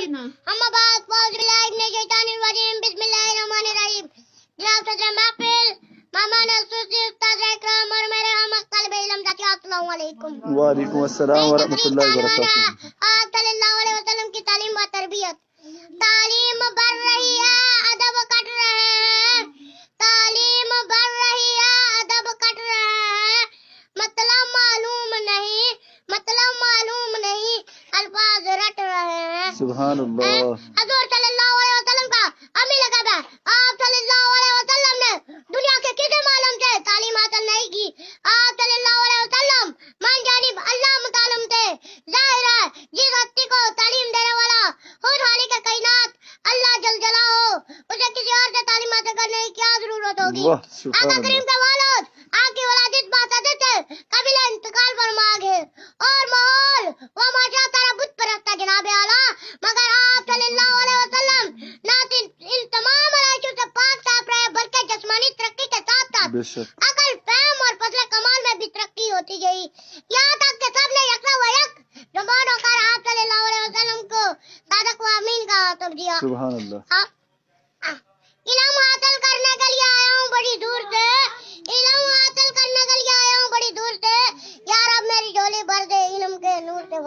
देना। हम बात बिस्मिल्लाहिर्रहमानिर्रहीम। जनाब सदर महफिल, मेहमान खुसूसी उस्ताद इकराम और मेरे हम तलब इल्म साथी, अस्सलाम वालेकुम। वालेकुम अस्सलाम व रहमतुल्लाहि व बरकातुहू। आप सल्लल्लाहु अलैहि वसल्लम की तालीम व तरबियत। तालीम बढ़ रही है, अदब कट रहे हैं। तालीम बढ़ रही है, अदब कट रहे हैं। मतलब मालूम नहीं, अल्फाज रट रहे हैं। सुभान अल्लाह। हजूर सल्लल्लाहु अलैहि वसल्लम का अमी लक़ब है। आप सल्लल्लाहु अलैहि वसल्लम ने दुनिया के किसी मालूम से तालीम हासिल नहीं की। आप सल्लल्लाहु अलैहि वसल्लम मन जानिब अल्लाह मुतालिम थे। जाहिर है जिस हस्ती को तालीम देने वाला खुद खालिक कायनात अल्लाह जल जलाहो, उसे किसी और से तालीम हासिल करने की क्या जरूरत होगी। आका करीम का वालिद आपकी औलादित बासदे थे, कबीला इंतकाल फरमा गए और माहौल वो माशा तारा बुत परस्त था जनाब आला। मगर आप सल्लल्लाहु अलैहि वसल्लम ना इन तमाम अलाइशों से पाक साफ रहे, बल्कि जिस्मानी तरक्की के साथ साथ अकल, फहम और फजल कमाल में भी तरक्की होती गई। यहाँ तक कि सबने यकसा व यक ज़बान होकर आप सल्लल्लाहु अलैहि वसल्लम को सादक व अमीन का खिताब दिया। सुभान अल्लाह। इल्म हासिल करने के लिए आया हूँ बड़ी दूर से, इल्म हासिल करने के लिए आया हूँ बड़ी दूर से। यार अब मेरी झोली भर दे इल्म के नूर से।